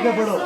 आगे बढ़ो।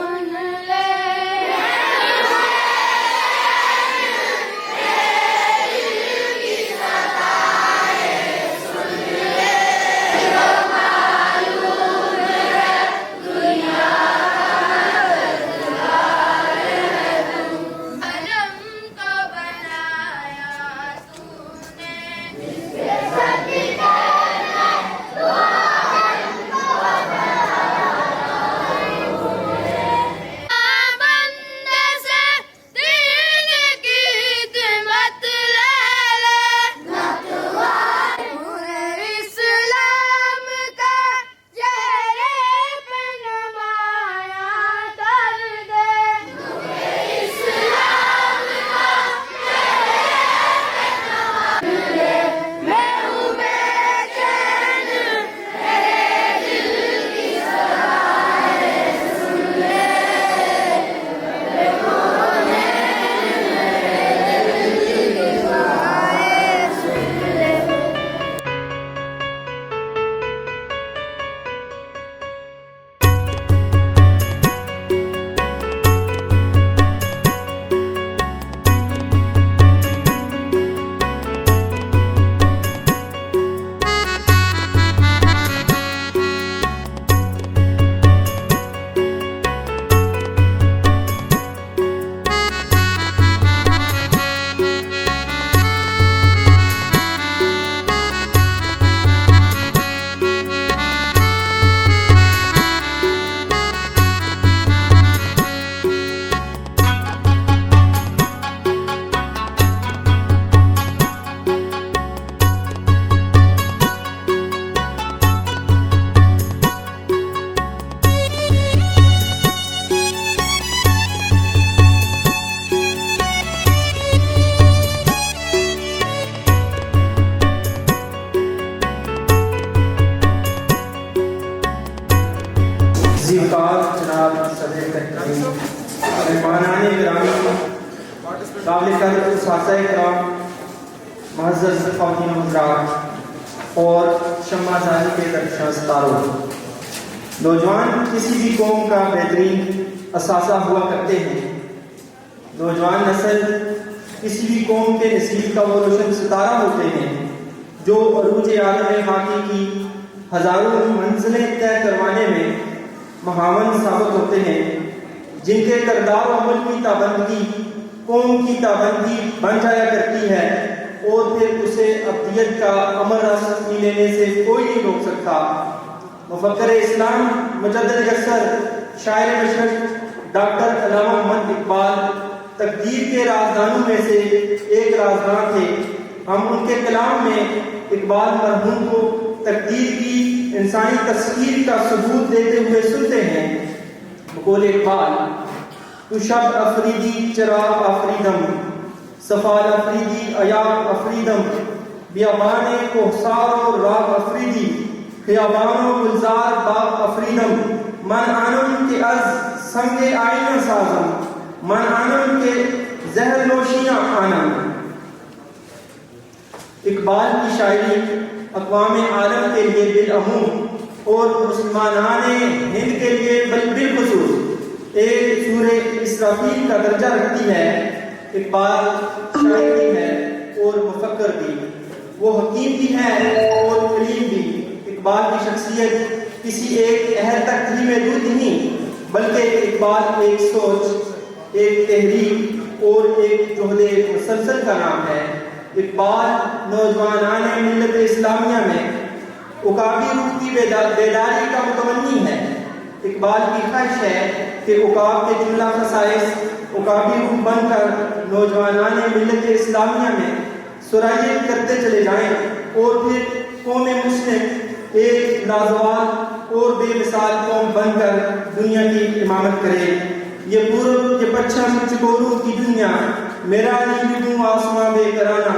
जनाब सदर मेहमानाने गिरामी और शम्मा जानी के दर्शन सितारों, नौजवान किसी भी कौम का बेहतरीन असासा हुआ करते हैं। नौजवान नस्ल किसी भी कौम के नसीब का वो रोशन सितारा होते हैं जो अरूज आलम बाकी की हजारों मंजिलें तय करवाने में महावन साबित होते हैं, जिनके किरदार और अमल की ताबंदी कौम की ताबंदी बन जाया करती है और फिर उसे अब्दियत का अमर रस लेने से कोई नहीं रोक सकता। मुफक्कर इस्लाम मुजद्दिद असर शायर मशरक डॉक्टर अल्लामा मोहम्मद इकबाल तकदीर के राजदानों में से एक राजदान थे। हम उनके कलाम में इकबाल मरहूम को तकदीर की इंसानी तस्वीर का सबूत देते हुए सुनते हैं। बकौल इकबाल, तू शब अफरीदी चरा अफरीदम, सफाल अफरीदी अयाब अफरीदम, बियाबाने कोहसार और राग अफरीदी, खियाबानो गुलजार बाग अफरीदम, मन आनम के अज संगे आईना साजम, मन आनम के जहर नोशियां आनम। इकबाल की शायरी अक़वाम आलम के लिए बिलअमूम और मुसलमानाने हिंद के लिए बिलखुसूस एक सूरे इसराफील का दर्जा रखती है। इकबाल शायर भी है और मुफक्कर भी, वो हकीम भी है और कलीम भी। इकबाल की शख्सियत किसी एक अहद तक ही महदूद नहीं, बल्कि इकबाल एक सोच, एक तहरीक और एक जोहदे मुसलसल का नाम है। इकबाल नौजवानाने मिल्लत इस्लामिया में उकाबी रूह की बेदारी का मुतमन्नी है। इकबाल की ख्वाहिश है कि उकाब के जुमला खसाइस उकाबी रूह बनकर नौजवानाने मिल्लत इस्लामिया में सुरायत करते चले जाएं और फिर कौम मुस्लिम एक लाजवाब और बेमिसाल कौम बनकर दुनिया की इमामत करे। ये पूर्व ये पश्चिम चिकोरों की दुनिया, मेरा नीलू आसमां बेकराना,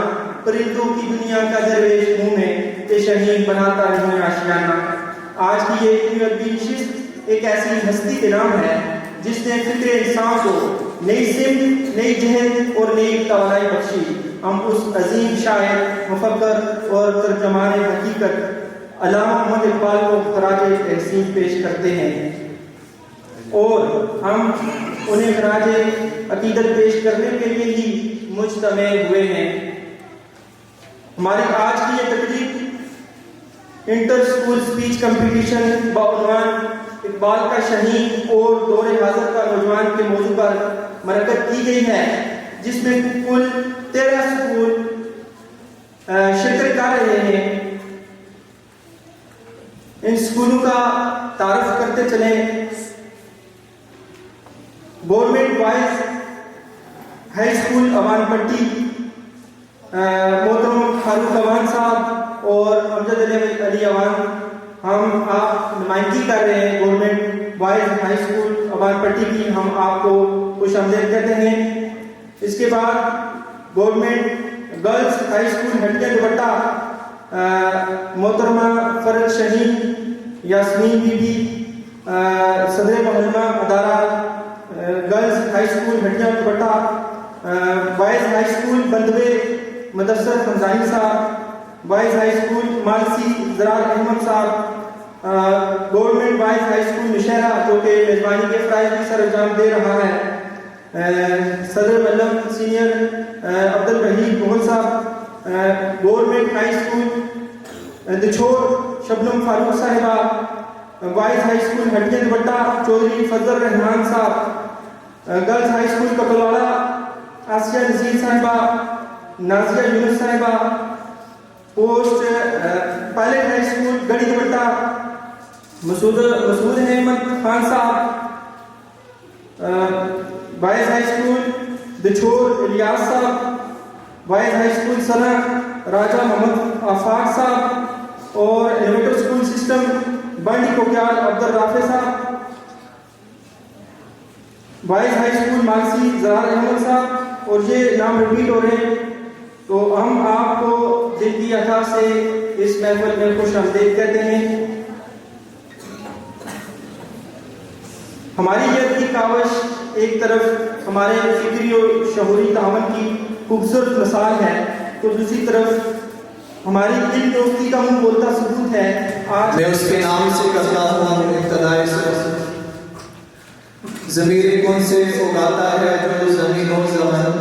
परिंदों की दुनिया का दरवेश मुंह में ये शहीद बनाता नहीं आशियाना। आज की ये अदबी नशिस्त एक ऐसी हस्ती के नाम है जिसने फिक्र इंसान को नई सिमत, नई जहद और नई तवानाई बख्शी। हम उस अजीम शायर, मुफक्कर और तर्जमान हकीकत अल्लामा मोहम्मद इकबाल को खराज तहसीन पेश करते हैं। और हम उन्हें खराज अकीदत पेश करने के लिए ही मुज्तमे हुए हैं। हमारी आज की ये तकरीब इंटर स्कूल स्पीच कंपटीशन बउनवान इकबाल का शहीद और दौरे हाजिर का नौजवान के मौजू पर मुनक्कद की गई है, जिसमें कुल 13 स्कूल शिरकत कर रहे हैं। इन स्कूलों का तारुफ करते चले। गवर्नमेंट बॉयज हाई स्कूल अवानपट्टी, मोहतरम फारूक अवान साहब और अमजद अली अवान, हम आप नुमाइंदगी कर रहे हैं government boys high school Awanpatti की, हम आपको खुशामदीद कहते हैं। इसके बाद government girls high school Hattian Dupatta, मोहतरमा फरज शहीन यास्मीन बीबी, सदर मोहल्ला अदारा girls high school Hattian Dupatta, boys high school बंदवे मदरसा फंजाइन साहब, boys high school Malsi Zarar Ahmad sahab, government boys high school Nowshera जो कि मेजबानी के फ़राइज़ भी सर अंजाम दे रहा है, सदर मल्लम senior Abdul Rahim Mohan sahab, government high school Dichhor Shabnam Farooq sahiba, boys high school Hattian Dupatta Chaudhry Fazal Rehman sahab, girls high school Kapalwara Asiya Nazir sahiba, Naziya Younus sahiba, post pilot high school Garhi Dupatta Masood Ahmad Khan sahab, boys high school Dichhor Ilyas sahab, boys high school Sana Raja Mohammad Afaq sahab और elevator school system Bandi Kokyal Abdul Rafay sahab, boys high school Mansi Zarar Ahmad साहब। और ये नाम रिपीट हो रहे हैं, तो हम आपको दिल की अता से इस महफिल में खुशामदीद कहते हैं। हमारी ये की कावश एक तरफ हमारे फिक्री और शहूरी तावन की खूबसूरत मिसाल है, तो दूसरी तरफ हमारी दिल दोस्ती का मुंह बोलता सबूत है। आज मैं उसके नाम से करता हूँ इब्तिदाए से, ज़मीर कौन से उगाता है जो ज़मीन और ज़मान,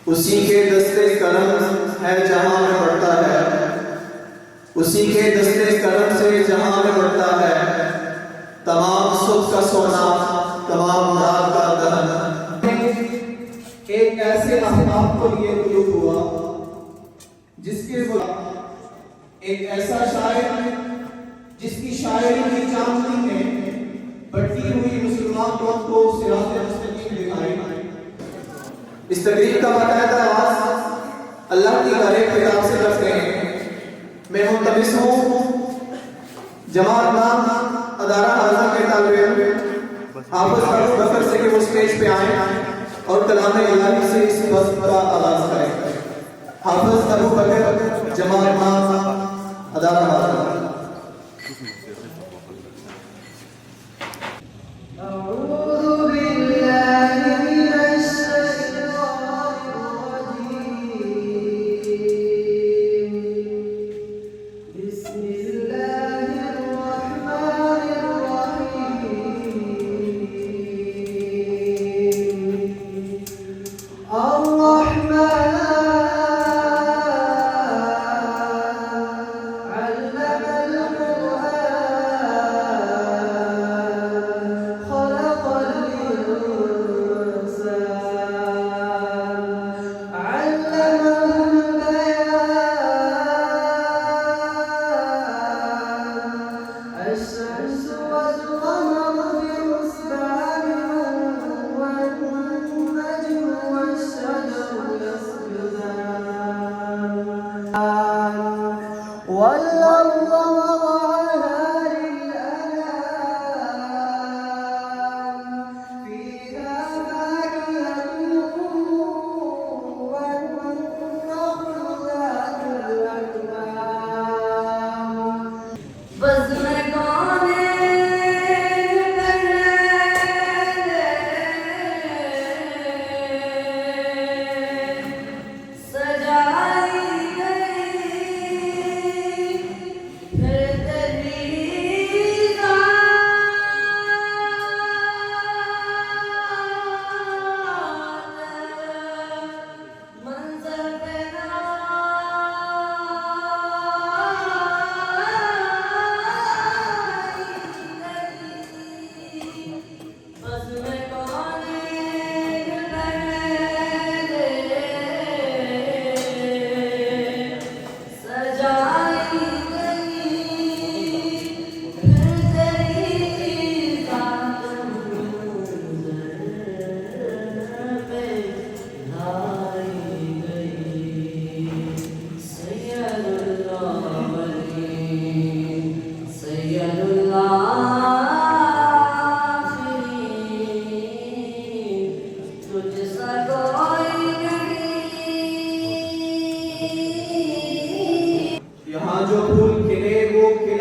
उसी के दस्ते कलम है जहाँ में बढ़ता है, उसी के दस्ते कलम से जहाँ में बढ़ता है, तमाम सुख का सोना तमाम रात का दहन। एक ऐसे अहबाब को ये तुलुक हुआ जिसके एक ऐसा शायर जिसकी शायरी की चांदनी में बढ़ती हुई मुसलमान कौम को सिरात मुस्तकीम दिखाई। इस तकरीब का बाकायदा आगाज़ अल्लाह की एक किताब से करते हैं। मैं मुंतमिस हूँ जमात नाम अदारा हाज़ा के तालिब इल्म हाफ़िज़ अबू बकर से कि वो स्टेज पे आए और कलाम इलाही से इस बज़्म का आगाज़ करें। हाफ़िज़ अबू बकर जमात नाम अदारा हाज़ा।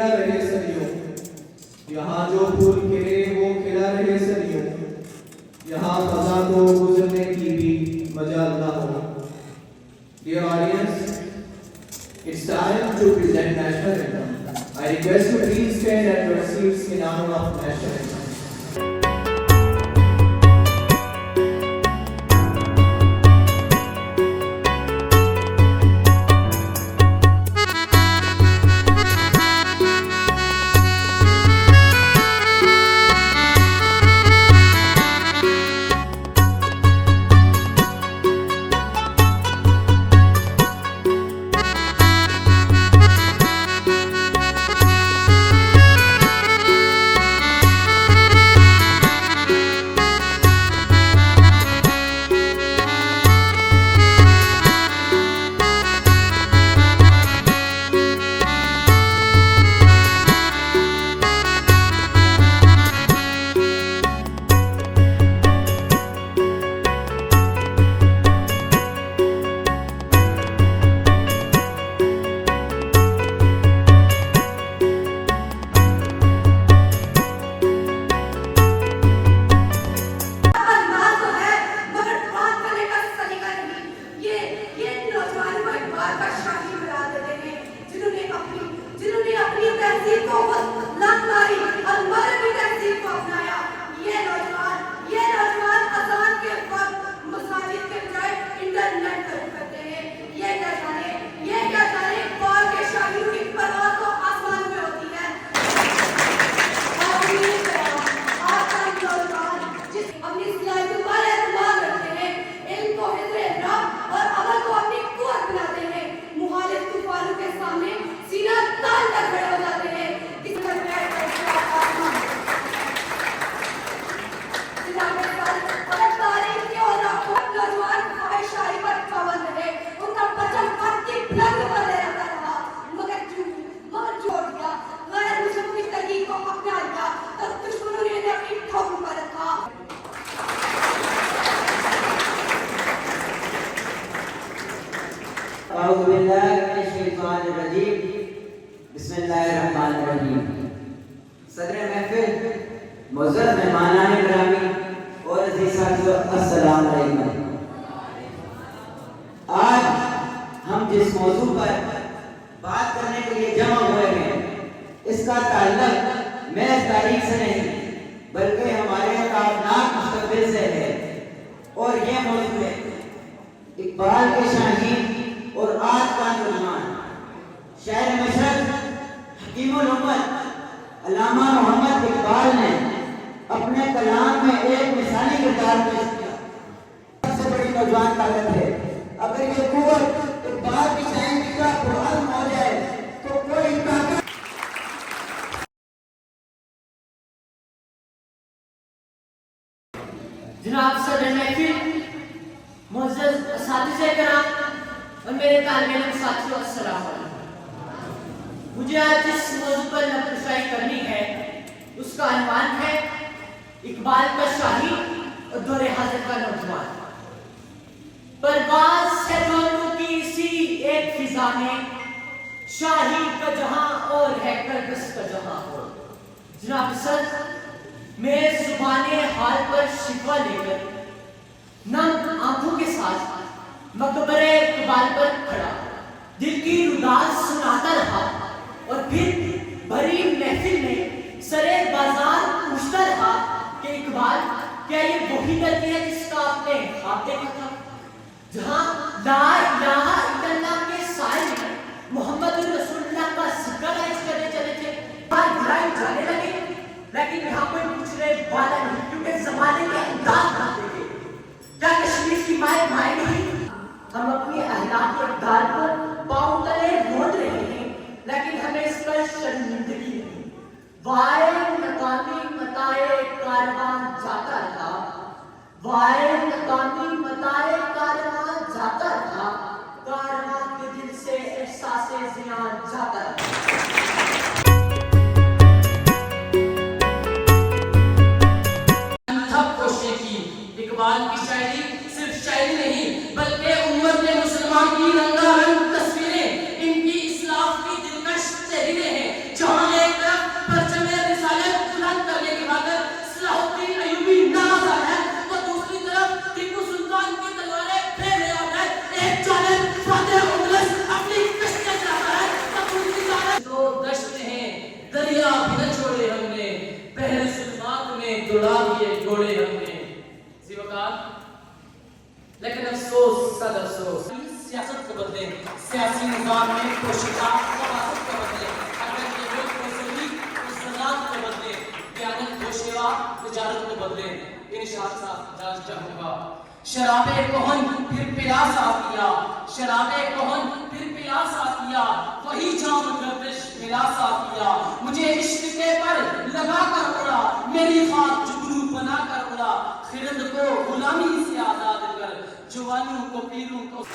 खिला रहे सदियों, यहाँ जो फूल खिले वो खिला रहे सदियों, यहाँ फजा को गुजरने की भी मजाल ना हो। Dear audience, it's time to present national anthem. I request you please stand at your seats in honor of national anthem. सदर महफिल, मुअज़्ज़ज़ मेहमानान गिरामी और अज़ीज़ साथियों, अस्सलाम वालेकुम। आज हम जिस मौजू पर बात करने के लिए जमा हुए हैं, इसका ताल्लुक महज तारीख से नहीं बल्कि हमारे ताबनाक मुस्तक़बिल से है। और यह मौजू है इकबाल के शाहीन और आज का नौजवान। शायर मशरक़ हकीमुल उम्मत अल्लामा मोहम्मद इकबाल ने अपने कलाम में एक मिसाली किरदार पेश किया। सबसे बड़ी नौजवान ताकत है। अगर ये कुव्वत इकबाल की शायरी का कुरान हो जाए तो कोई ताकत। जनाब सदर महफिल, मुअज़्ज़ज़ असातिज़े किराम और मेरे तालिब इल्म साथियों, अस्सलाम वालेकुम। मुझे आज जिस मौजू पर नक़्शशाई करनी है उसका अनवान है इकबाल का शाही और दौरे हाज़िर का नौजवान। परवाज़ है दोनों की इसी एक फिजा में, शाही का जहां और है करगस का जहां और। जनाब सर, मैं ज़ुबाने हाल पर शिकवा लेकर नम आंखों के साथ मकबरे इकबाल पर खड़ा दिल की रुदास सुनाता रहा और फिर भरी महफिल में सरे बाजार पूछता रहा कि इकबाल, क्या ये वही गलती है जिसका आपने ख्वाब देखा था, जहां ला इलाहा इल्लल्लाह के साए में मोहम्मद रसूलुल्लाह का जिक्र करने चले थे। बात बुराई जाने लगे, लेकिन यहाँ कोई पूछने वाला नहीं क्योंकि जमाने के अंदाज ना देखे। क्या कश्मीर की माए माए नहीं? हम अपनी अहलाक के दाल को पाँव तले मोड़ रहे हैं, लेकिन हमें इस पर शर्मिंदगी नहीं। वाए नकामी मताए कारवां जाता रहा, वाए नकामी मताए कारवां जाता रहा, कारवां के दिल से एहसासे ज़ियान जाता रहा। इकबाल की शायरी सिर्फ शायरी नहीं बल्कि उम्मत में मुसलमान की रंगारंग तस्वीरें, इनकी इस्लाफ की दिलकश तहरीरें हैं। जहां उड़ा दिए घोड़े हमने जीवकार। लेकिन अफसोस सद अफसोस सियासत को बदले, सियासी निजाम में कोशिका सवासत को बदले, अगर ये लोग को सही तो सजात को बदले, ज्ञानत को सेवा तिजारत को बदले, इनशाअ जांच होगा। शराबे कोहन फिर पिलासा किया, शराबे कोहन फिर पिलासा किया, वही जाम गर्दिश मिलासा किया। मुझे इश्क के पर लगा कर उड़ा, मेरी खाक जुगनू बना कर उड़ा। खिरद को गुलामी से आजाद कर, जवानों को पीरों को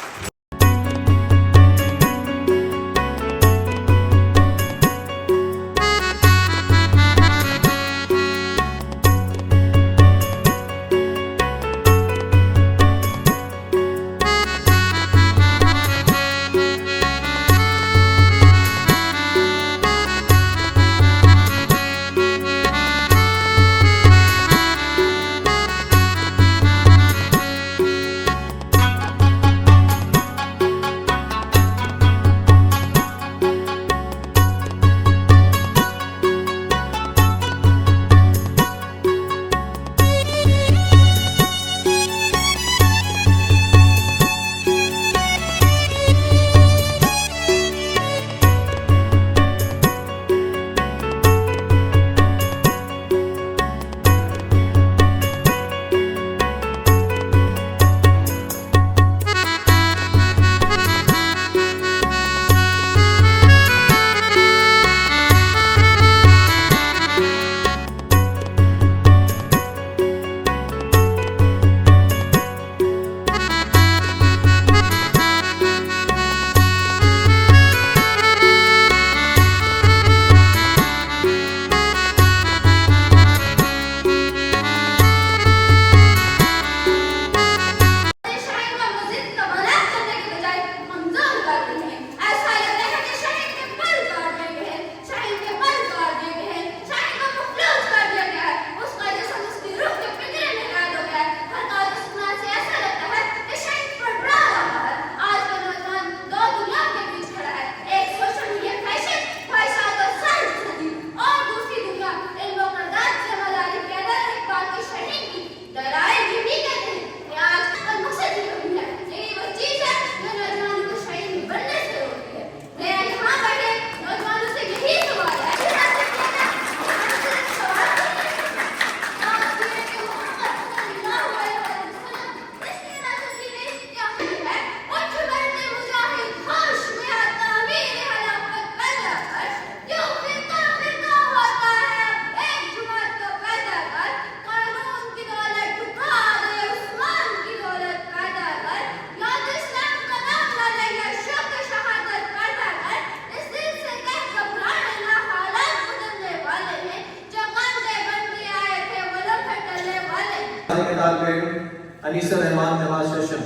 Anisa Rahman Nawaz session,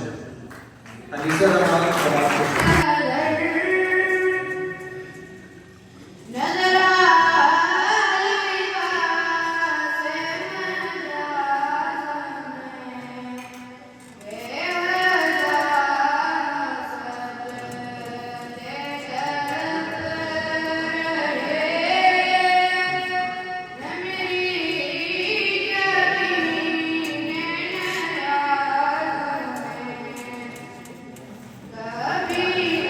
Anisa Rahman Nawaz session. Be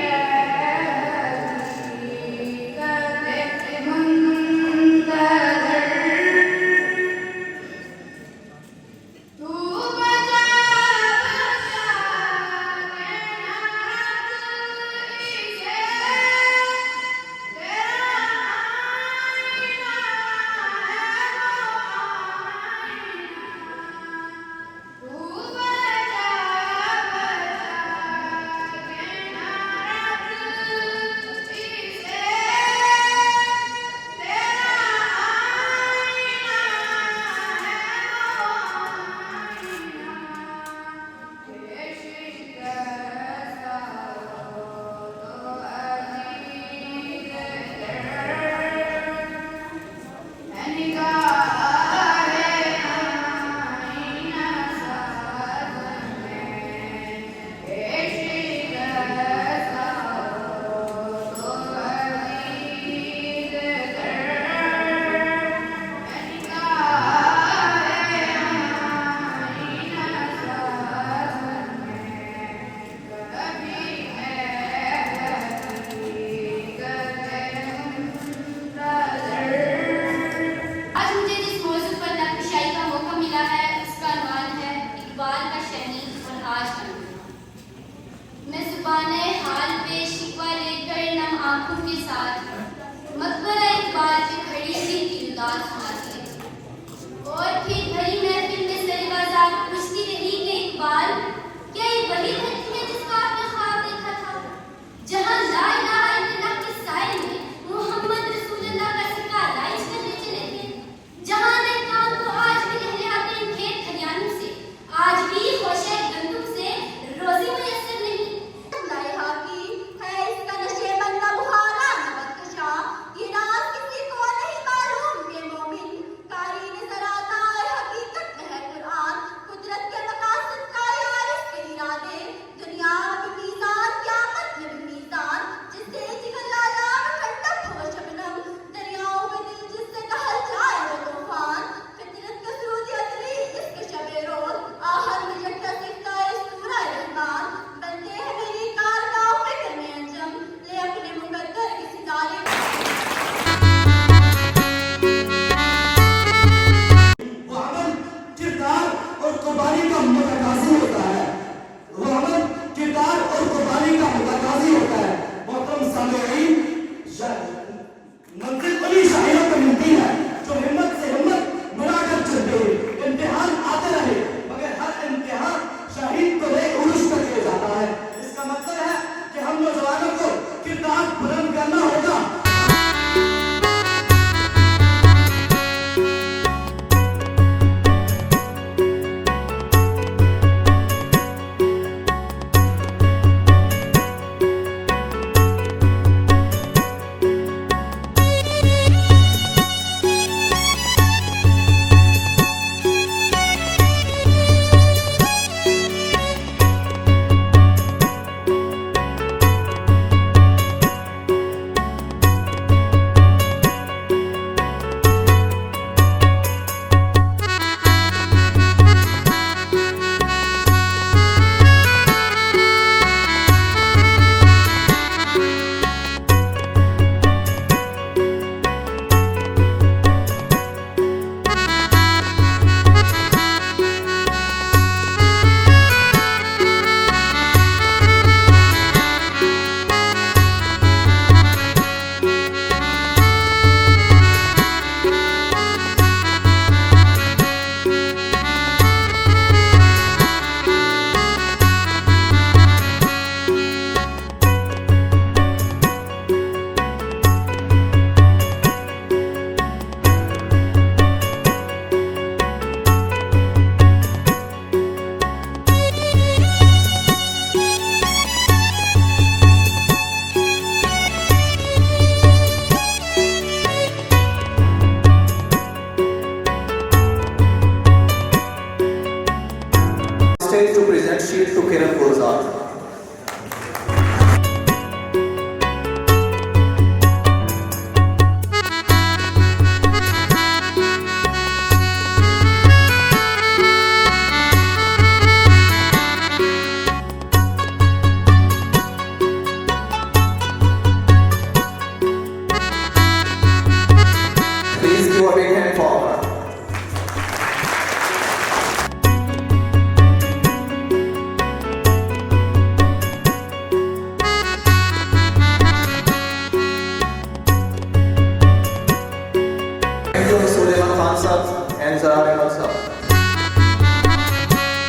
Jahan Sahab and Zarar Ahmad Sahab.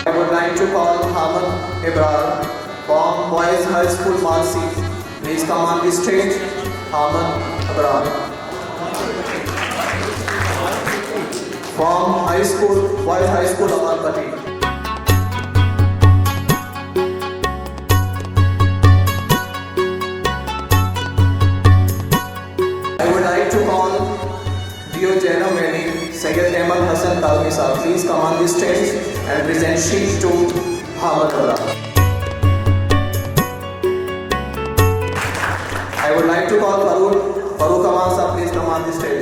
I would like to call Hamad Ibrar from Boys High School Marsi. Please come on the stage. Hamad Ibrar. From High School, Boys High School Amalpati. I would like to call Dio Jaina Medi, Sayyid Ahmad Hassan Kazmi Sahab. Please come on the stage and present sheet to Hamad Ibrar. I would like to call Farooq Aman Sahab. Please come on the stage.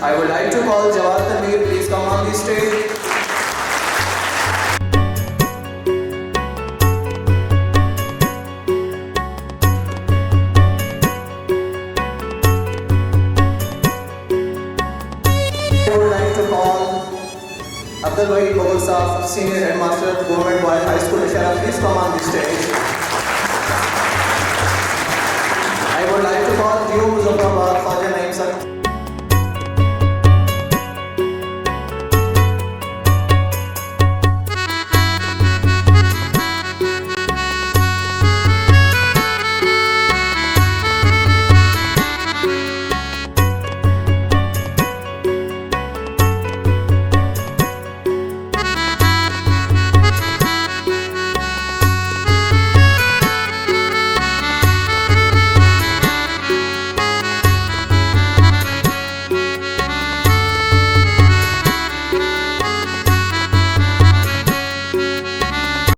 I would like to call Jawad Tanveer. Please come on the stage. I would like to call Abdul Wahid Mughal Sahab, Senior Headmaster, Government Boys High School, Ishara. Please come on the stage.